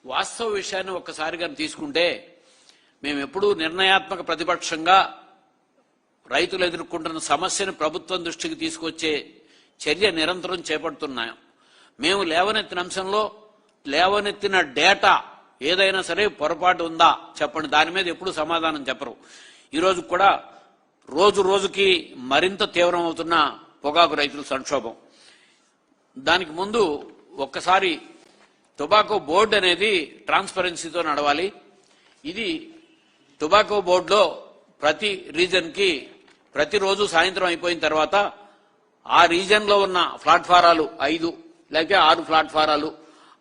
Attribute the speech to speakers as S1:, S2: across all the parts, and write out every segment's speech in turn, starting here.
S1: వాస్తవ విషయాన్ని ఒక్కసారిగా తీసుకుంటే మేము ఎప్పుడూ నిర్ణయాత్మక ప్రతిపక్షంగా రైతులు ఎదుర్కొంటున్న సమస్యను ప్రభుత్వం దృష్టికి తీసుకొచ్చే చర్య నిరంతరం చేపడుతున్నాం. మేము లేవనెత్తిన అంశంలో లేవనెత్తిన డేటా ఏదైనా సరే పొరపాటు ఉందా చెప్పండి, దాని మీద ఎప్పుడు సమాధానం చెప్పరు. ఈరోజు కూడా రోజు రోజుకి మరింత తీవ్రమవుతున్న పొగాకు రైతుల సంక్షోభం. దానికి ముందు ఒక్కసారి టొబాకో బోర్డు అనేది ట్రాన్స్పరెన్సీతో నడవాలి. ఇది టొబాకో బోర్డులో ప్రతి రీజన్కి ప్రతిరోజు సాయంత్రం అయిపోయిన తర్వాత ఆ రీజన్లో ఉన్న ప్లాట్ఫారాలు 5 లేక 6 ప్లాట్ఫారాలు,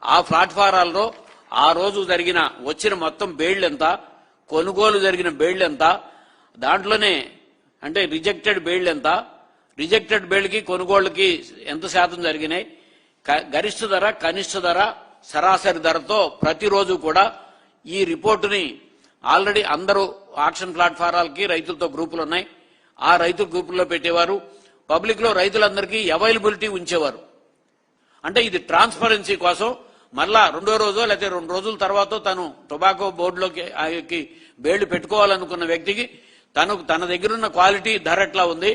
S1: ఆ ప్లాట్ఫారాల్లో ఆ రోజు జరిగిన వచ్చిన మొత్తం బేళ్లు ఎంత, కొనుగోలు జరిగిన బేళ్లు ఎంత, దాంట్లోనే అంటే రిజెక్టెడ్ బేళ్లు ఎంత, రిజెక్టెడ్ బేళ్లకి కొనుగోళ్లకి ఎంత శాతం జరిగినాయి, గరిష్ట ధర కనిష్ట ధర సరాసరి ధరతో ప్రతిరోజు కూడా ఈ రిపోర్టుని ఆల్రెడీ అందరూ ఆక్షన్ ప్లాట్ఫారాలకి రైతులతో గ్రూపులు ఉన్నాయి, ఆ రైతు గ్రూపుల్లో పెట్టేవారు. పబ్లిక్ లో రైతులందరికీ అవైలబిలిటీ ఉంచేవారు. అంటే ఇది ట్రాన్స్పరెన్సీ కోసం మళ్ళా రెండో రోజో లేకపోతే 2 రోజుల తర్వాత తను టొబాకో బోర్డులోకి బేళ్లు పెట్టుకోవాలనుకున్న వ్యక్తికి తన దగ్గరున్న క్వాలిటీ ధర ఎట్లా ఉంది,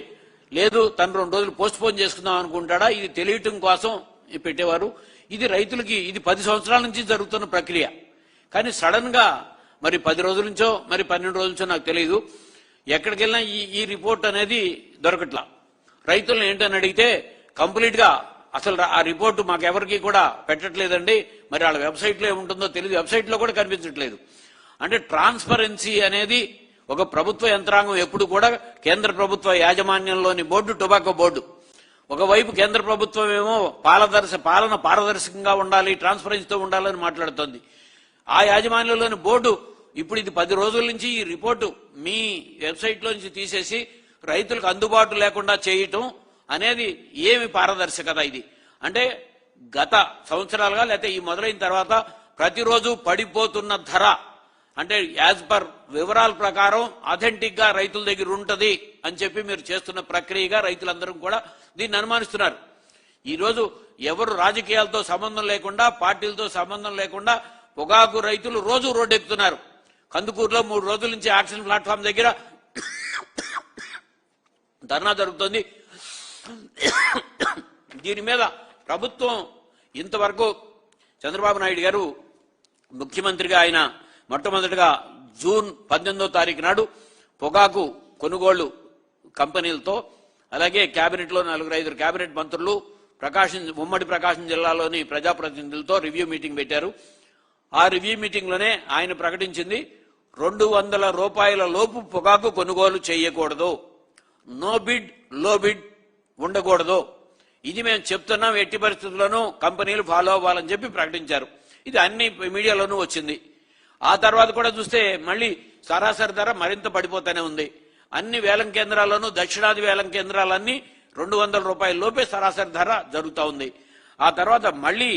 S1: లేదు తను 2 రోజులు పోస్ట్ పోన్ చేసుకుందాం అనుకుంటాడా, ఇది తెలియటం కోసం పెట్టేవారు. ఇది రైతులకి ఇది 10 సంవత్సరాల నుంచి జరుగుతున్న ప్రక్రియ. కానీ సడన్ గా మరి 10 రోజుల నుంచో మరి 12 రోజుల నుంచో నాకు తెలియదు, ఎక్కడికి వెళ్ళినా ఈ రిపోర్ట్ అనేది దొరకట్లా. రైతులను ఏంటని అడిగితే కంప్లీట్ గా అసలు ఆ రిపోర్టు మాకెవరికి కూడా పెట్టట్లేదండి, మరి వాళ్ళ వెబ్సైట్ లో ఏముంటుందో తెలియదు, వెబ్సైట్ లో కూడా కనిపించట్లేదు. అంటే ట్రాన్స్పరెన్సీ అనేది ఒక ప్రభుత్వ యంత్రాంగం ఎప్పుడు కూడా కేంద్ర ప్రభుత్వ యాజమాన్యంలోని బోర్డు టొబాకో బోర్డు. ఒకవైపు కేంద్ర ప్రభుత్వం ఏమో పాలన పారదర్శకంగా ఉండాలి, ట్రాన్స్పరెన్సీతో ఉండాలని మాట్లాడుతోంది. ఆ యాజమాన్యంలోని బోర్డు ఇప్పుడు ఇది 10 రోజుల నుంచి ఈ రిపోర్టు మీ వెబ్సైట్ లో నుంచి తీసేసి రైతులకు అందుబాటు లేకుండా చేయటం అనేది ఏమి పారదర్శకత ఇది? అంటే గత సంవత్సరాలుగా లేకపోతే ఈ మొదలైన తర్వాత ప్రతిరోజు పడిపోతున్న ధర అంటే యాజ్ పర్ వివరాల ప్రకారం అథెంటిక్ గా రైతుల దగ్గర ఉంటది అని చెప్పి మీరు చేస్తున్న ప్రక్రియగా రైతులందరూ కూడా దీన్ని అనుమానిస్తున్నారు. ఈరోజు ఎవరు రాజకీయాలతో సంబంధం లేకుండా పార్టీలతో సంబంధం లేకుండా పొగాకు రైతులు రోజు రోడ్డెక్కుతున్నారు. కందుకూరులో 3 రోజుల నుంచి యాక్షన్ ప్లాట్ఫామ్ దగ్గర ధర్నా జరుగుతోంది. దీని మీద ప్రభుత్వం ఇంతవరకు చంద్రబాబు నాయుడు గారు ముఖ్యమంత్రిగా ఆయన మొట్టమొదటిగా జూన్ 18వ తారీఖు నాడు పొగాకు కొనుగోళ్లు కంపెనీలతో అలాగే కేబినెట్ లో 4-5 కేబినెట్ మంత్రులు ఉమ్మడి ప్రకాశం జిల్లాలోని ప్రజాప్రతినిధులతో రివ్యూ మీటింగ్ పెట్టారు. ఆ రివ్యూ మీటింగ్ లోనే ఆయన ప్రకటించింది 200 రూపాయల లోపు పొగాకు కొనుగోలు చేయకూడదు, నో బిడ్ లో బిడ్ ఉండకూడదు. ఇది మేము చెప్తున్నాం, ఎట్టి పరిస్థితుల్లోనూ కంపెనీలు ఫాలో అవ్వాలని చెప్పి ప్రకటించారు. ఇది అన్ని మీడియాలోనూ వచ్చింది. ఆ తర్వాత కూడా చూస్తే మళ్ళీ సరాసరి ధర మరింత పడిపోతూనే ఉంది. అన్ని వేలం కేంద్రాల్లోనూ దక్షిణాది వేలం కేంద్రాలన్నీ 200 రూపాయల లోపే సరాసరి ధర జరుగుతూ ఉంది. ఆ తర్వాత మళ్ళీ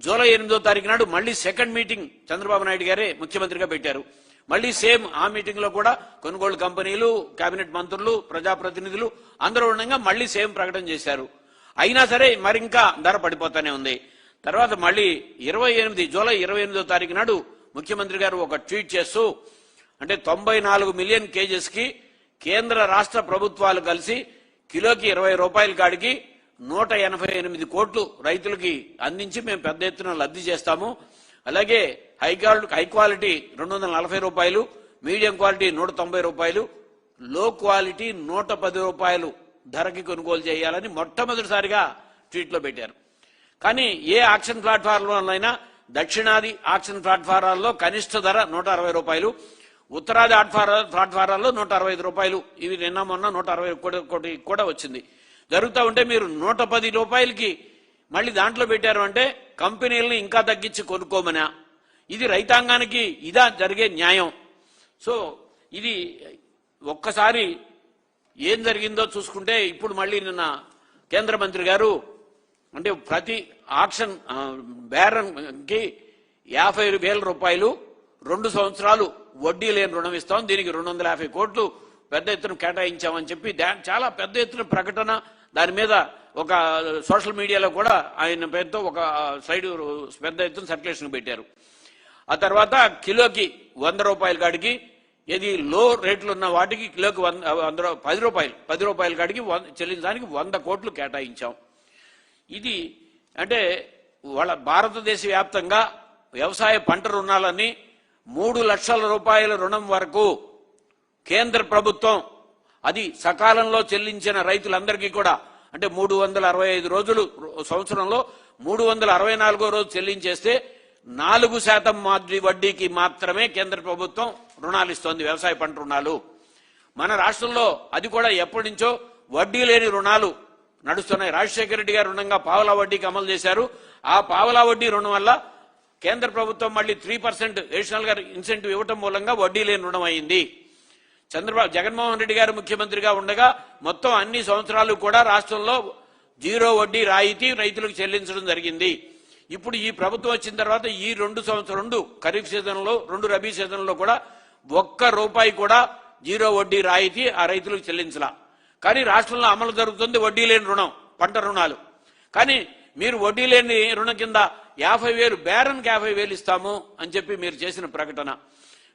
S1: జూలై 8వ తారీఖు నాడు మళ్ళీ సెకండ్ మీటింగ్ చంద్రబాబు నాయుడు గారే ముఖ్యమంత్రిగా పెట్టారు. మళ్ళీ సేమ్ ఆ మీటింగ్ లో కూడా కొనుగోలు కంపెనీలు, కేబినెట్ మంత్రులు, ప్రజాప్రతినిధులు అందరూ ఉండగా మళ్ళీ సేమ్ ప్రకటన చేశారు. అయినా సరే మరింకా ధర పడిపోతానే ఉంది. తర్వాత మళ్ళీ జూలై 28వ తారీఖు నాడు ముఖ్యమంత్రి గారు ఒక ట్వీట్ చేస్తూ అంటే 94 మిలియన్ కేజెస్ కి కేంద్ర రాష్ట్ర ప్రభుత్వాలు కలిసి కిలోకి 20 రూపాయల కాడికి 188 కోట్లు రైతులకి అందించి మేము పెద్ద ఎత్తున లబ్ధి చేస్తాము. అలాగే హై క్వాలిటీ 240 రూపాయలు, మీడియం క్వాలిటీ 190 రూపాయలు, లో క్వాలిటీ 110 రూపాయలు ధరకి కొనుగోలు చేయాలని మొట్టమొదటిసారిగా ట్వీట్ లో పెట్టారు. కానీ ఏ ఆక్షన్ ప్లాట్ఫారంలోనైనా దక్షిణాది ఆక్షన్ ప్లాట్ఫారాల్లో కనిష్ట ధర 160 రూపాయలు, ఉత్తరాది ప్లాట్ఫారాల్లో 165 రూపాయలు. ఇవి నిన్న మొన్న 160 కూడా వచ్చింది. జరుగుతూ ఉంటే మీరు 110 రూపాయలకి మళ్ళీ దాంట్లో పెట్టారు అంటే కంపెనీలను ఇంకా తగ్గించి కొనుక్కోమనా? ఇది రైతాంగానికి ఇదా జరిగే న్యాయం? సో ఇది ఒక్కసారి ఏం జరిగిందో చూసుకుంటే ఇప్పుడు మళ్ళీ నిన్న కేంద్ర మంత్రి గారు అంటే ప్రతి ఆక్షన్ బేరంకి 50,000 రూపాయలు 2 సంవత్సరాలు వడ్డీ లేని రుణం ఇస్తాం, దీనికి 250 కోట్లు పెద్ద ఎత్తున కేటాయించామని చెప్పి చాలా పెద్ద ఎత్తున ప్రకటన. దాని మీద ఒక సోషల్ మీడియాలో కూడా ఆయన పేరుతో ఒక సైడ్ పెద్ద ఎత్తున సర్క్యులేషన్ పెట్టారు. ఆ తర్వాత కిలోకి 100 రూపాయల కాడికి, ఏది లో రేట్లు ఉన్న వాటికి కిలోకి 10 రూపాయల కాడికి చెల్లించడానికి 100 కోట్లు కేటాయించాం. ఇది అంటే వాళ్ళ భారతదేశ వ్యాప్తంగా వ్యవసాయ పంట రుణాలని 3 లక్షల రూపాయల రుణం వరకు కేంద్ర ప్రభుత్వం అది సకాలంలో చెల్లించిన రైతులందరికీ కూడా, అంటే 365 రోజులు సంవత్సరంలో 364వ రోజు చెల్లించేస్తే 4% వడ్డీకి మాత్రమే కేంద్ర ప్రభుత్వం రుణాలు ఇస్తోంది, వ్యవసాయ పంట రుణాలు. మన రాష్ట్రంలో అది కూడా ఎప్పటి నుంచో వడ్డీ లేని రుణాలు నడుస్తున్నాయి. రాజశేఖర రెడ్డి గారు రుణంగా పావలా వడ్డీకి అమలు చేశారు. ఆ పావలా వడ్డీ రుణం వల్ల కేంద్ర ప్రభుత్వం మళ్ళీ 3% అడిషనల్ గా ఇన్సెంటివ్ ఇవ్వటం మూలంగా వడ్డీ లేని రుణం అయింది. జగన్మోహన్ రెడ్డి గారు ముఖ్యమంత్రిగా ఉండగా మొత్తం అన్ని సంవత్సరాలు కూడా రాష్ట్రంలో 0 వడ్డీ రాయితీ రైతులకు చెల్లించడం జరిగింది. ఇప్పుడు ఈ ప్రభుత్వం వచ్చిన తర్వాత ఈ 2 ఖరీఫ్ సీజన్లో 2 రబీ సీజన్లో కూడా ₹1 కూడా 0 వడ్డీ రాయితీ ఆ రైతులకు చెల్లించలా. కానీ రాష్ట్రంలో అమలు జరుగుతుంది వడ్డీ లేని రుణం, పంట రుణాలు. కానీ మీరు వడ్డీ లేని రుణం కింద 50,000 బేరన్కి 50,000 ఇస్తాము అని చెప్పి మీరు చేసిన ప్రకటన,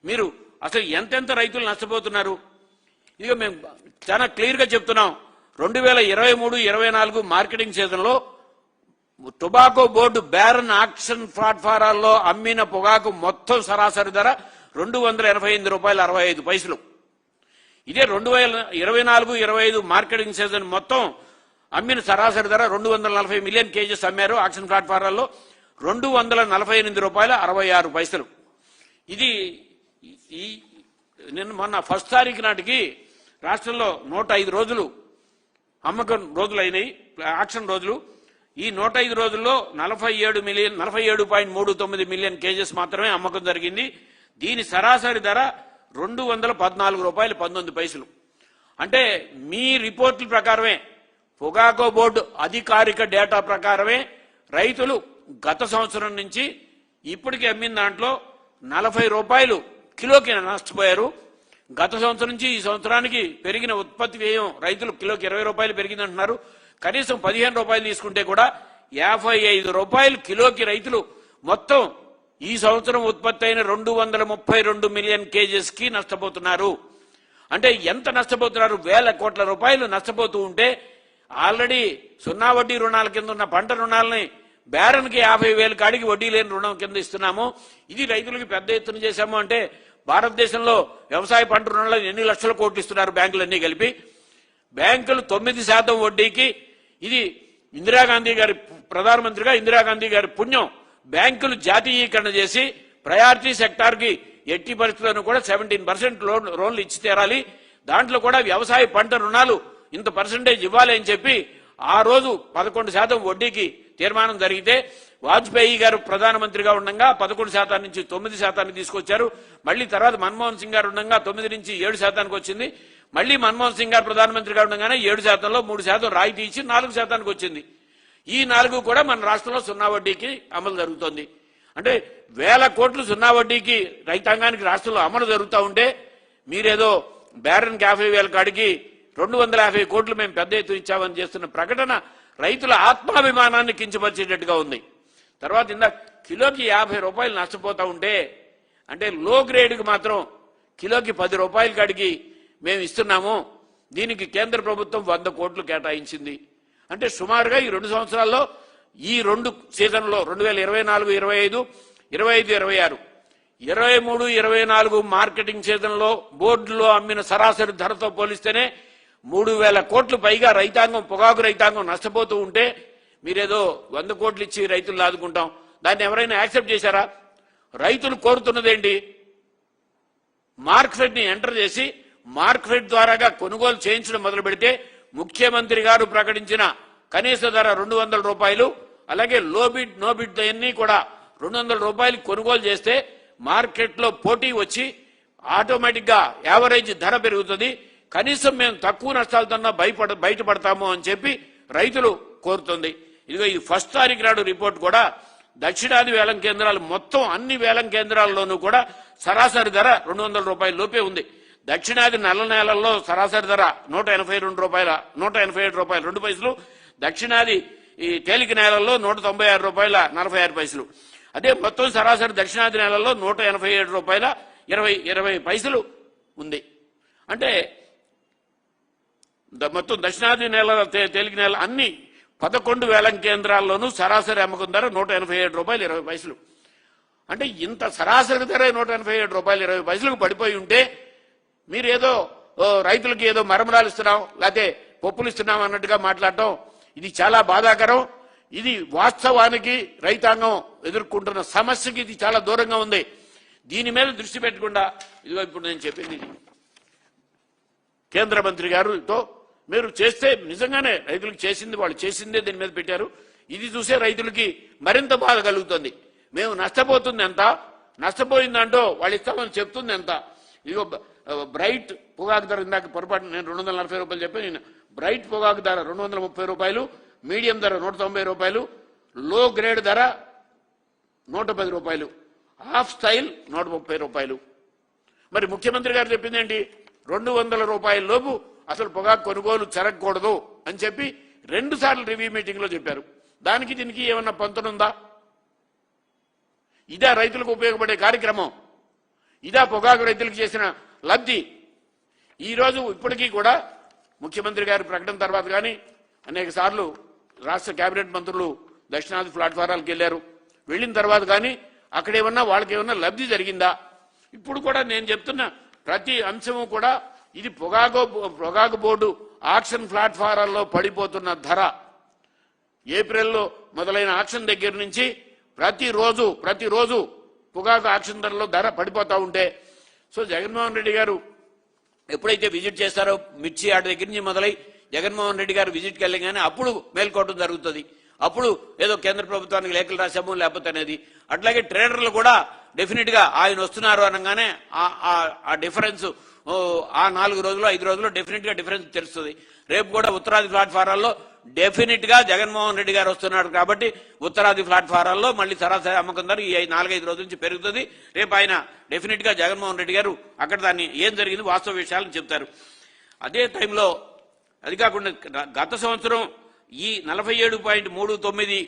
S1: మీరు అసలు ఎంతెంత రైతులు నష్టపోతున్నారు? ఇక మేము చాలా క్లియర్ గా చెప్తున్నాం. 2023-24 మార్కెటింగ్ సీజన్లో టొబాకో బోర్డు బేరన్ ఆక్షన్ ప్లాట్ఫారాల్లో అమ్మిన పొగాకు మొత్తం సరాసరి ధర ₹288.65. ఇదే 2024-25 మార్కెటింగ్ సీజన్ మొత్తం అమ్మిన సరాసరి ధర 240 మిలియన్ కేజీస్ అమ్మారు ఆక్షన్ ప్లాట్ఫారాల్లో, ₹248.66. ఇది నిన్న మొన్న 1 తారీఖు నాటికి రాష్ట్రంలో 105 రోజులు అమ్మకం రోజులు అయినాయి, ఆక్షన్ రోజులు. ఈ 105 రోజుల్లో 47.39 మిలియన్ కేజెస్ మాత్రమే అమ్మకం జరిగింది. దీని సరాసరి ధర ₹214.19. అంటే మీ రిపోర్టుల ప్రకారమే, పొగాకో బోర్డు అధికారిక డేటా ప్రకారమే రైతులు గత సంవత్సరం నుంచి ఇప్పటికి అమ్మిన దాంట్లో ₹40 కిలోకి నష్టపోయారు. గత సంవత్సరం నుంచి ఈ సంవత్సరానికి పెరిగిన ఉత్పత్తి వ్యయం రైతులు కిలోకి ₹20 పెరిగిందంటున్నారు. కనీసం ₹15 తీసుకుంటే కూడా ₹55 కిలోకి రైతులు మొత్తం ఈ సంవత్సరం ఉత్పత్తి అయిన 232 మిలియన్ కేజెస్ కి నష్టపోతున్నారు. అంటే ఎంత నష్టపోతున్నారు? ₹1,000 కోట్ల నష్టపోతూ ఉంటే ఆల్రెడీ 0 వడ్డీ రుణాల కింద ఉన్న పంట రుణాలని బేరన్కి 50,000 కాడికి వడ్డీ లేని రుణం కింద ఇస్తున్నాము. ఇది రైతులకి పెద్ద ఎత్తున చేశాము. అంటే భారతదేశంలో వ్యవసాయ పంట రుణాలు ఎన్ని లక్షల కోట్లు ఇస్తున్నారు బ్యాంకులన్నీ కలిపి? బ్యాంకులు 9% వడ్డీకి, ఇది ఇందిరాగాంధీ గారి ప్రధానమంత్రిగా ఇందిరాగాంధీ గారి పుణ్యం, బ్యాంకులు జాతీయీకరణ చేసి ప్రయారిటీ సెక్టార్ కి ఎట్టి పరిస్థితులను కూడా 17% లోన్లు ఇచ్చి తీరాలి, దాంట్లో కూడా వ్యవసాయ పంట రుణాలు ఇంత పర్సెంటేజ్ ఇవ్వాలి అని చెప్పి ఆ రోజు 11% వడ్డీకి తీర్మానం జరిగితే వాజ్పేయి గారు ప్రధానమంత్రిగా ఉండగా 11% నుంచి 9% తీసుకొచ్చారు. మళ్ళీ తర్వాత మన్మోహన్ సింగ్ గారు ఉండగా 9 నుంచి 7% వచ్చింది. మళ్ళీ మన్మోహన్ సింగ్ గారు ప్రధానమంత్రిగా ఉండగానే 7%లో 3% రాయితీ ఇచ్చి 4% వచ్చింది. ఈ 4 కూడా మన రాష్ట్రంలో 0 వడ్డీకి అమలు జరుగుతోంది. అంటే 1,000 కోట్లు 0 వడ్డీకి రైతాంగానికి రాష్ట్రంలో అమలు జరుగుతూ ఉంటే మీరేదో బేరన్కి 50,000 కాడికి 250 కోట్లు మేము పెద్ద ఎత్తున ఇచ్చామని చేస్తున్న ప్రకటన రైతుల ఆత్మాభిమానాన్ని కించపరిచేటట్టుగా ఉంది. తర్వాత ఇందాక కిలోకి ₹50 నష్టపోతూ ఉంటే, అంటే లో గ్రేడ్కి మాత్రం కిలోకి ₹10 కాడికి మేము ఇస్తున్నాము. దీనికి కేంద్ర ప్రభుత్వం 100 కోట్లు కేటాయించింది. అంటే సుమారుగా ఈ 2 సంవత్సరాల్లో ఈ 2 సీజన్లో 2024-25, 25-26, 23-24 మార్కెటింగ్ సీజన్లో బోర్డులో అమ్మిన సరాసరి ధరతో పోలిస్తేనే 3,000 కోట్లు పైగా రైతాంగం, పొగాకు రైతాంగం నష్టపోతూ ఉంటే మీరేదో 100 కోట్లు ఇచ్చి రైతులను ఆదుకుంటాం, దాన్ని ఎవరైనా యాక్సెప్ట్ చేశారా? రైతులు కోరుతున్నదేంటి? మార్కెట్ ని ఎంటర్ చేసి మార్కెట్ ద్వారాగా కొనుగోలు చేయించడం మొదలు పెడితే ముఖ్యమంత్రి గారు ప్రకటించిన కనీస ధర ₹200, అలాగే లో బిడ్ నో బిడ్ అన్ని కూడా ₹200 కొనుగోలు చేస్తే మార్కెట్లో పోటీ వచ్చి ఆటోమేటిక్ గా యావరేజ్ ధర పెరుగుతుంది. కనీసం మేము తక్కువ నష్టాలతో బయటపడతాము అని చెప్పి రైతులు కోరుతుంది. ఇదిగో ఈ 1 తారీఖు నాడు రిపోర్ట్ కూడా దక్షిణాది వేలం కేంద్రాలు మొత్తం అన్ని వేలం కేంద్రాల్లోనూ కూడా సరాసరి ధర ₹200 లోపే ఉంది. దక్షిణాది నల్ల నేలల్లో సరాసరి ధర ₹182, ₹187.2. దక్షిణాది ఈ తేలిక నేలల్లో ₹196.46. అదే మొత్తం సరాసరి దక్షిణాది నెలల్లో 187 రూపాయల 20 పైసలు ఉంది. అంటే మొత్తం దక్షిణాది నెలల తెలుగు నెల అన్ని 11 వేలం కేంద్రాల్లోనూ సరాసరి అమ్మకం ధర 187 రూపాయలు 20 పైసలు. అంటే ఇంత సరాసరి ధర 187 రూపాయలు 20 పైసలకు పడిపోయి ఉంటే మీరేదో రైతులకి ఏదో మరమరాలు ఇస్తున్నాం లేకపోతే పప్పులు ఇస్తున్నాం అన్నట్టుగా మాట్లాడటం ఇది చాలా బాధాకరం. ఇది వాస్తవానికి రైతాంగం ఎదుర్కొంటున్న సమస్యకి ఇది చాలా దూరంగా ఉంది. దీని మీద దృష్టి పెట్టకుండా ఇదిగో ఇప్పుడు నేను చెప్పింది కేంద్ర మంత్రి గారితో మీరు చేస్తే నిజంగానే రైతులకు చేసింది వాళ్ళు చేసిందే దీని మీద పెట్టారు. ఇది చూసే రైతులకి మరింత బాధ కలుగుతుంది. మేము నష్టపోతుంది ఎంత, నష్టపోయిందంటో వాళ్ళు ఇస్తామని చెప్తుంది ఎంత. ఇదిగో బ్రైట్ పొగాకు ధర ఇందాక పొరపాటు నేను 240 రూపాయలు చెప్పాను. నేను బ్రైట్ పొగాకు ధర 230 రూపాయలు, మీడియం ధర 190 రూపాయలు, లో గ్రేడ్ ధర 110 రూపాయలు, హాఫ్ స్టైల్ 130 రూపాయలు. మరి ముఖ్యమంత్రి గారు చెప్పింది ఏంటి? 200 రూపాయల లోపు అసలు పొగాకు కొనుగోలు జరగకూడదు అని చెప్పి 2 సార్లు రివ్యూ మీటింగ్ లో చెప్పారు. దానికి దీనికి ఏమన్నా పొంతనుందా? ఇదా రైతులకు ఉపయోగపడే కార్యక్రమం? ఇదా పొగాకు రైతులకు చేసిన లబ్ధి? ఈరోజు ఇప్పటికీ కూడా ముఖ్యమంత్రి గారి ప్రకటన తర్వాత కానీ అనేక సార్లు రాష్ట్ర కేబినెట్ మంత్రులు దక్షిణాది ప్లాట్ఫారాలకు వెళ్లారు. వెళ్ళిన తర్వాత కానీ అక్కడేమన్నా వాళ్ళకి ఏమన్నా లబ్ధి జరిగిందా? ఇప్పుడు కూడా నేను చెప్తున్న ప్రతి అంశము కూడా ఇది పొగాకు బోర్డు ఆక్షన్ ప్లాట్ఫారాల్లో పడిపోతున్న ధర. ఏప్రిల్లో మొదలైన ఆక్షన్ దగ్గర నుంచి ప్రతిరోజు పొగాకు ఆక్షన్ ధరలో ధర పడిపోతా ఉంటే సో జగన్మోహన్ రెడ్డి గారు ఎప్పుడైతే విజిట్ చేస్తారో మిర్చి ఆడ దగ్గర నుంచి మొదలై జగన్మోహన్ రెడ్డి గారు విజిట్కి వెళ్ళగానే అప్పుడు మేల్కోవడం జరుగుతుంది. అప్పుడు ఏదో కేంద్ర ప్రభుత్వానికి లేఖలు రాశాము లేకపోతే అనేది. అట్లాగే ట్రేడర్లు కూడా డెఫినెట్ గా ఆయన వస్తున్నారు అనగానే ఆ డిఫరెన్స్ ఆ 4 రోజులు 5 రోజుల్లో డెఫినెట్ గా డిఫరెన్స్ తెలుస్తుంది. రేపు కూడా ఉత్తరాది ప్లాట్ఫారాల్లో డెఫినెట్ గా జగన్మోహన్ రెడ్డి గారు వస్తున్నాడు కాబట్టి ఉత్తరాది ప్లాట్ఫారాల్లో మళ్ళీ సరాసరి అమ్మకం ధర ఈ 4-5 రోజుల నుంచి పెరుగుతుంది. రేపు ఆయన డెఫినెట్ గా జగన్మోహన్ రెడ్డి గారు అక్కడ దాన్ని ఏం జరిగింది వాస్తవ విషయాలను చెప్తారు. అదే టైంలో అది కాకుండా గత సంవత్సరం ఈ 47.39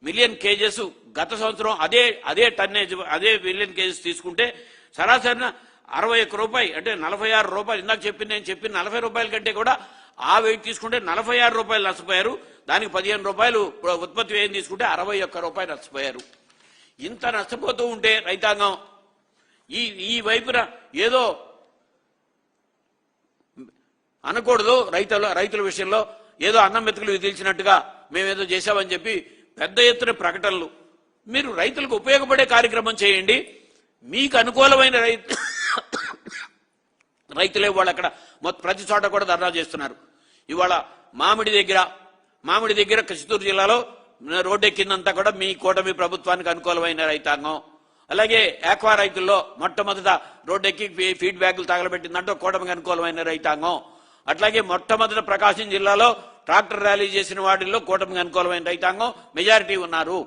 S1: మిలియన్ కేజెస్ గత సంవత్సరం అదే టన్నేజ్ అదే మిలియన్ కేజెస్ తీసుకుంటే సరాసరిన 61 రూపాయలు అంటే 46 రూపాయలు. ఇందాక నేను చెప్పిన 40 రూపాయల కంటే కూడా ఆ వెయిట్ తీసుకుంటే 46 రూపాయలు నష్టపోయారు. దానికి 15 రూపాయలు ఉత్పత్తి వ్యయం తీసుకుంటే 61 రూపాయలు నష్టపోయారు. ఇంత నష్టపోతూ ఉంటే రైతాంగం ఈ వైపున ఏదో అనకూడదు. రైతుల విషయంలో ఏదో అన్నం మెతుకులు విధించినట్టుగా మేమేదో చేశామని చెప్పి పెద్ద ఎత్తున ప్రకటనలు. మీరు రైతులకు ఉపయోగపడే కార్యక్రమం చేయండి. మీకు అనుకూలమైన రైతులే వాళ్ళు అక్కడ ప్రతి చోట కూడా ధర్నా చేస్తున్నారు. ఇవాళ మామిడి దగ్గర చిత్తూరు జిల్లాలో రోడ్డు ఎక్కిందంతా కూడా మీ కూటమి ప్రభుత్వానికి అనుకూలమైన రైతాంగం. అలాగే ఆక్వా రైతుల్లో మొట్టమొదట రోడ్డెక్కి ఫీడ్బ్యాక్లు తగలబెట్టిందంటూ కూటమికి అనుకూలమైన రైతాంగం. అట్లాగే మొట్టమొదట ప్రకాశం జిల్లాలో ట్రాక్టర్ ర్యాలీ చేసిన వాటిల్లో కూటమికి అనుకూలమైన రైతాంగం మెజారిటీ ఉన్నారు.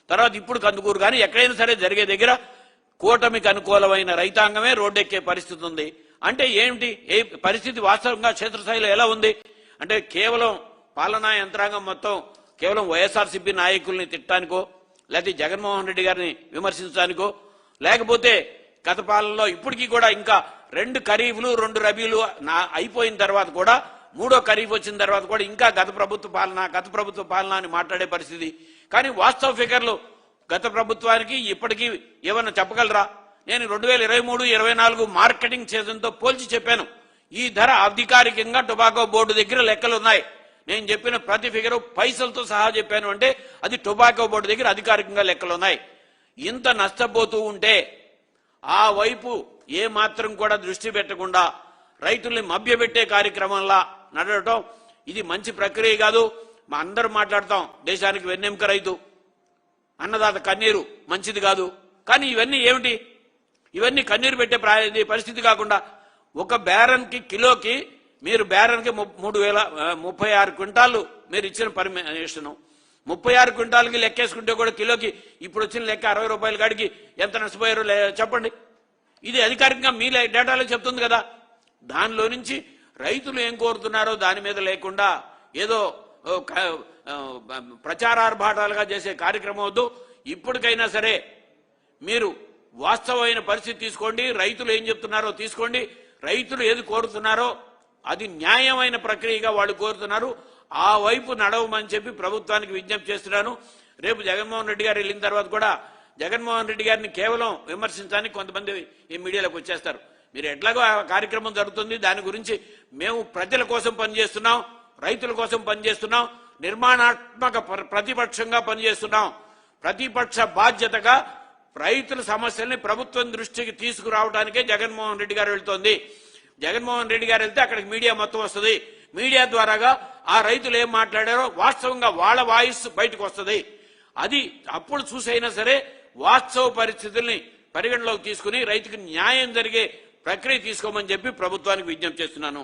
S1: తర్వాత ఇప్పుడు కందుకూరు కానీ ఎక్కడైనా సరే జరిగే దగ్గర కూటమికి అనుకూలమైన రైతాంగమే రోడ్డెక్కే పరిస్థితి ఉంది. అంటే ఏమిటి ఏ పరిస్థితి వాస్తవంగా క్షేత్రస్థాయిలో ఎలా ఉంది అంటే కేవలం పాలనా యంత్రాంగం మొత్తం కేవలం వైఎస్ఆర్సీపీ నాయకుల్ని తిట్టడానికో లేకపోతే జగన్మోహన్ రెడ్డి గారిని విమర్శించడానికో లేకపోతే గత పాలనలో ఇప్పటికీ కూడా ఇంకా 2 ఖరీఫ్లు 2 రబీలు అయిపోయిన తర్వాత కూడా 3వ ఖరీఫ్ వచ్చిన తర్వాత కూడా ఇంకా గత ప్రభుత్వ పాలన అని మాట్లాడే పరిస్థితి. కానీ వాస్తవ ఫిగర్లు గత ప్రభుత్వానికి ఇప్పటికీ ఏమన్నా చెప్పగలరా? నేను 2023-24 మార్కెటింగ్ సీజన్తో పోల్చి చెప్పాను. ఈ ధర అధికారికంగా టొబాకో బోర్డు దగ్గర లెక్కలు ఉన్నాయి. నేను చెప్పిన ప్రతి ఫిగరు పైసలతో సహా చెప్పాను అంటే అది టొబాకో బోర్డు దగ్గర అధికారికంగా లెక్కలు ఉన్నాయి. ఇంత నష్టపోతూ ఉంటే ఆ వైపు ఏ మాత్రం కూడా దృష్టి పెట్టకుండా రైతుల్ని మభ్యపెట్టే కార్యక్రమంలా నడవటం ఇది మంచి ప్రక్రియ కాదు. మా అందరం మాట్లాడతాం దేశానికి వెన్నెముక రైతు అన్నదాత కన్నీరు మంచిది కాదు. కానీ ఇవన్నీ ఏమిటి? ఇవన్నీ కన్నీరు పెట్టే పరిస్థితి కాకుండా ఒక బేరన్కి కిలోకి మీరు బేరన్కి 36 క్వింటాలు మీరు ఇచ్చిన పర్మిషన్ 36 క్వింటాలకి లెక్కేసుకుంటే కూడా కిలోకి ఇప్పుడు వచ్చిన లెక్క 60 రూపాయల కాడికి ఎంత నష్టపోయారో చెప్పండి. ఇది అధికారికంగా మీ డేటాలో చెప్తుంది కదా. దానిలో నుంచి రైతులు ఏం కోరుతున్నారో దాని మీద లేకుండా ఏదో ప్రచారార్భాటాలుగా చేసే కార్యక్రమం వద్దు. ఇప్పటికైనా సరే మీరు వాస్తవమైన పరిస్థితి తీసుకోండి, రైతులు ఏం చెప్తున్నారో తీసుకోండి, రైతులు ఏది కోరుతున్నారో అది న్యాయమైన ప్రక్రియగా వాళ్ళు కోరుతున్నారు, ఆ వైపు నడవమని చెప్పి ప్రభుత్వానికి విజ్ఞప్తి చేస్తున్నాను. రేపు జగన్మోహన్ రెడ్డి గారు వెళ్ళిన తర్వాత కూడా జగన్మోహన్ రెడ్డి గారిని కేవలం విమర్శించడానికి కొంతమంది ఈ మీడియాలోకి వచ్చేస్తారు. మీరు ఎట్లాగో ఆ కార్యక్రమం జరుగుతుంది, దాని గురించి మేము ప్రజల కోసం పనిచేస్తున్నాం, రైతుల కోసం పనిచేస్తున్నాం, నిర్మాణాత్మక ప్రతిపక్షంగా పనిచేస్తున్నాం. ప్రతిపక్ష బాధ్యతగా రైతుల సమస్యల్ని ప్రభుత్వం దృష్టికి తీసుకురావడానికే జగన్మోహన్ రెడ్డి గారు వెళ్తోంది. జగన్మోహన్ రెడ్డి గారు వెళ్తే అక్కడికి మీడియా మొత్తం వస్తుంది. మీడియా ద్వారాగా ఆ రైతులు ఏం మాట్లాడారో వాస్తవంగా వాళ్ళ వాయిస్ బయటకు వస్తుంది. అది అప్పుడు చూసైనా సరే వాస్తవ పరిస్థితుల్ని పరిగణలోకి తీసుకుని రైతుకు న్యాయం జరిగే ప్రక్రియ తీసుకోమని చెప్పి ప్రభుత్వానికి విజ్ఞప్తి చేస్తున్నాను.